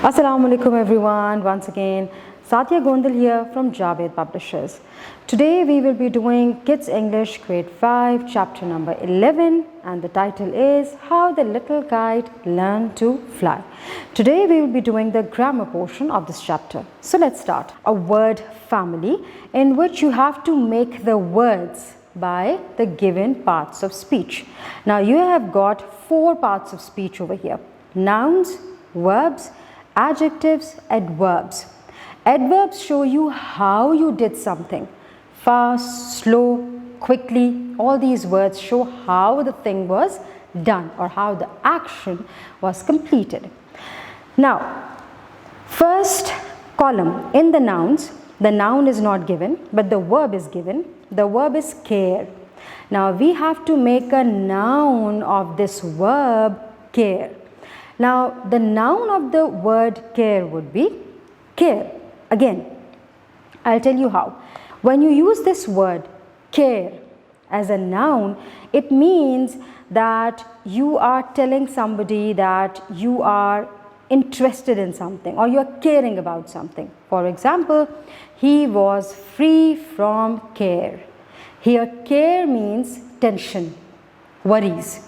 Assalamu alaikum everyone, once again Satya Gondal here from Javed Publishers. Today we will be doing Kids English Grade 5 chapter number 11 and the title is How the Little Kite Learned to Fly. Today we will be doing the grammar portion of this chapter. So let's start. A word family in which you have to make the words by the given parts of speech. Now you have got 4 parts of speech over here: nouns, verbs, adjectives, adverbs. Adverbs show you how you did something. Fast, slow, quickly, all these words show how the thing was done or how the action was completed. Now, first column in the nouns, the noun is not given but the verb is given. The verb is care. Now we have to make a noun of this verb care. Now the noun of the word care would be care. Again, I'll tell you how. When you use this word care as a noun, it means that you are telling somebody that you are interested in something or you are caring about something. For example, he was free from care. Here care means tension, worries.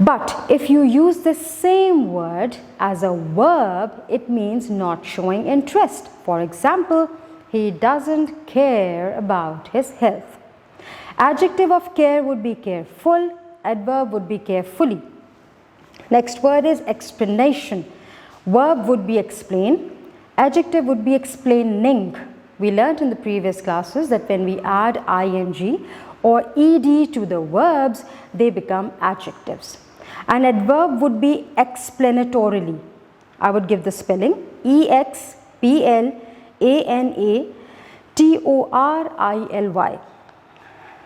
But if you use the same word as a verb, it means not showing interest. For example, he doesn't care about his health. Adjective of care would be careful, adverb would be carefully. Next word is explanation. Verb would be explain, adjective would be explaining. We learned in the previous classes that when we add ing or ed to the verbs, they become adjectives. An adverb would be explanatorily. I would give the spelling: explanatorily.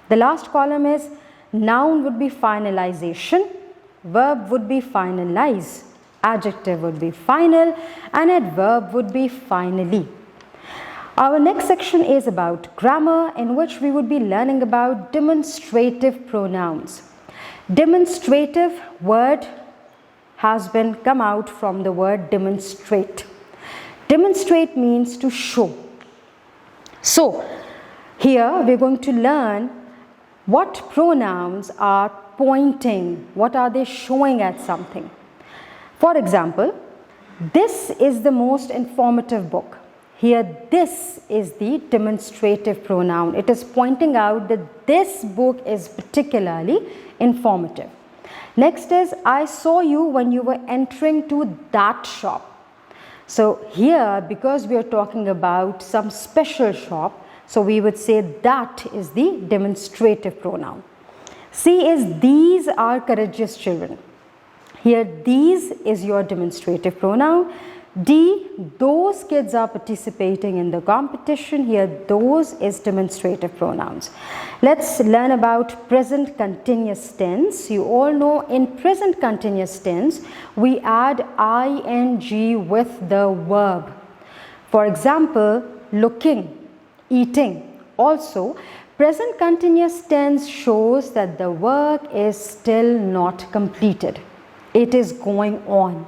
The last column is noun would be finalization, verb would be finalize, adjective would be final, and adverb would be finally. Our next section is about grammar, in which we would be learning about demonstrative pronouns. Demonstrative word has been come out from the word demonstrate. Demonstrate means to show. So here we are going to learn what pronouns are pointing, what are they showing at something. For example, this is the most informative book. Here this is the demonstrative pronoun. It is pointing out that this book is particularly informative. Next is I saw you when you were entering to that shop. So here, because we are talking about some special shop, so we would say that is the demonstrative pronoun. C is these are courageous children. Here these is your demonstrative pronoun. D, those kids are participating in the competition. Here those is demonstrative pronouns. Let's learn about present continuous tense. You all know in present continuous tense we add ing with the verb. For example, looking, eating. Also, present continuous tense shows that the work is still not completed. It is going on.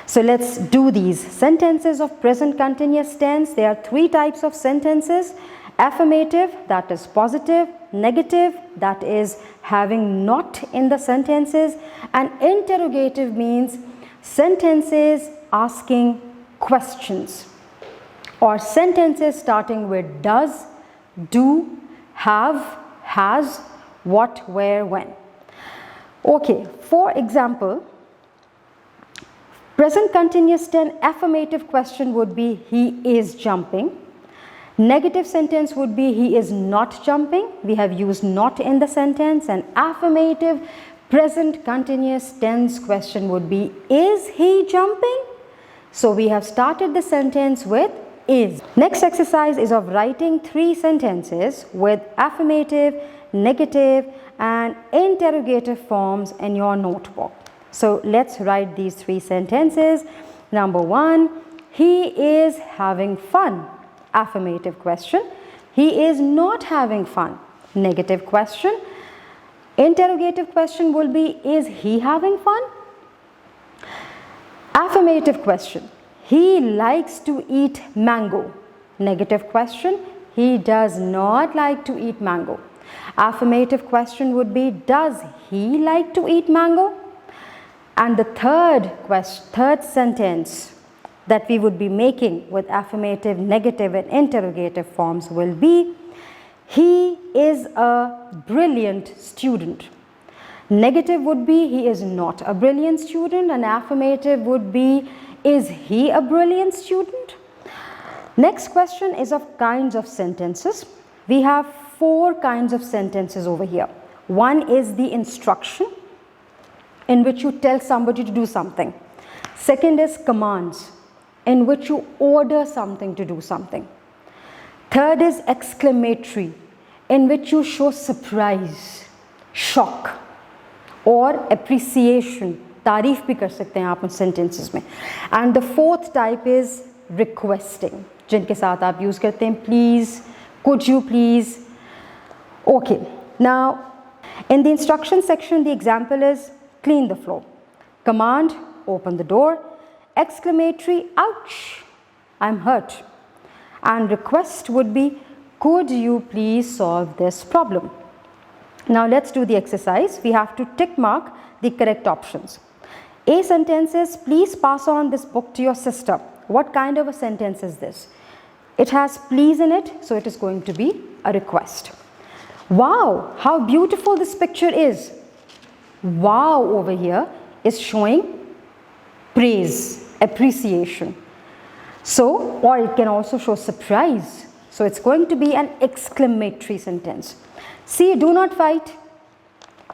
So let's do these sentences of present continuous tense. There are 3 types of sentences: affirmative, that is positive; negative, that is having not in the sentences; and interrogative means sentences asking questions or sentences starting with does, do, have, has, what, where, when. Okay, for example, present continuous tense affirmative question would be he is jumping. Negative sentence would be he is not jumping. We have used not in the sentence. And affirmative present continuous tense question would be is he jumping? So we have started the sentence with is. Next exercise is of writing 3 sentences with affirmative, negative and interrogative forms in your notebook. So let's write these 3 sentences. Number 1, he is having fun. Affirmative question. He is not having fun. Negative question. Interrogative question will be, is he having fun? Affirmative question. He likes to eat mango. Negative question, he does not like to eat mango. Affirmative question would be, does he like to eat mango? And the third sentence that we would be making with affirmative, negative and interrogative forms will be, he is a brilliant student. Negative would be, he is not a brilliant student, and affirmative would be, is he a brilliant student? Next question is of kinds of sentences. We have 4 kinds of sentences over here. One is the instruction, in which you tell somebody to do something. Second is commands, in which you order something to do something. Third is exclamatory, in which you show surprise, shock और appreciation, तारीफ भी कर सकते हैं आप उन sentences में. And the fourth type is requesting, जिनके साथ आप use करते हैं please, could you please. Okay, now in the instruction section the example is clean the floor. Command, open the door. Exclamatory, ouch, I'm hurt. And request would be, could you please solve this problem? Now let's do the exercise. We have to tick mark the correct options. A sentence is, please pass on this book to your sister. What kind of a sentence is this? It has please in it, so it is going to be a request. Wow, how beautiful this picture is. Wow over here is showing praise, appreciation. So, or it can also show surprise. So it's going to be an exclamatory sentence. C, do not fight.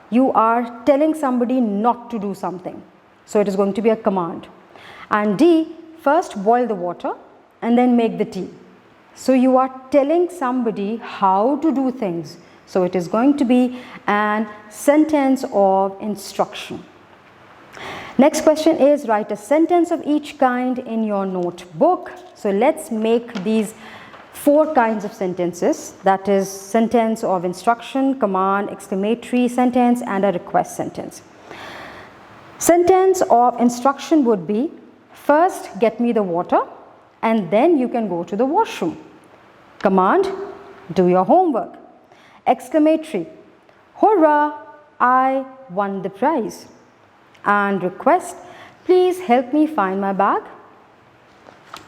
You are telling somebody not to do something. So it is going to be a command. And D, first boil the water and then make the tea. So you are telling somebody how to do things. So it is going to be an sentence of instruction. Next question is, write a sentence of each kind in your notebook. So let's make these 4 kinds of sentences, that is sentence of instruction, command, exclamatory sentence and a request sentence. Sentence of instruction would be, first get me the water and then you can go to the washroom. Command, do your homework. Exclamatory, hurrah, I won the prize. And request, please help me find my bag.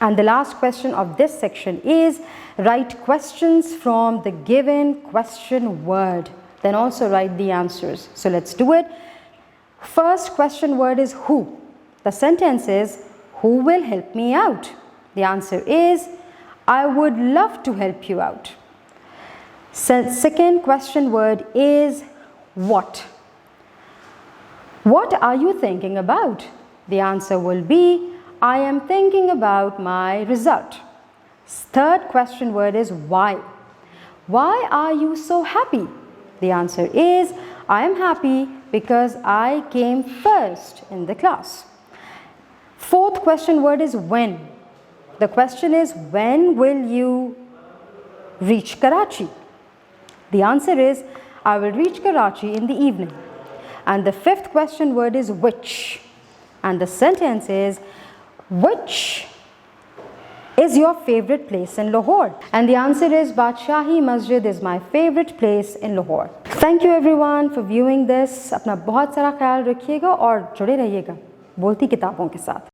And the last question of this section is, write questions from the given question word. Then also write the answers. So let's do it. First question word is who. The sentence is, who will help me out? The answer is, I would love to help you out. Second question word is what. What are you thinking about? The answer will be, I am thinking about my result. Third question word is why. Why are you so happy? The answer is, I am happy because I came first in the class. Fourth question word is when. The question is, when will you reach Karachi? The answer is, I will reach Karachi in the evening. And the fifth question word is which. And the sentence is, which is your favorite place in Lahore? And the answer is, Badshahi Masjid is my favorite place in Lahore. Thank you everyone for viewing this. अपना बहुत सारा ख्याल रखिएगा और जुड़े रहिएगा बोलती किताबों के साथ.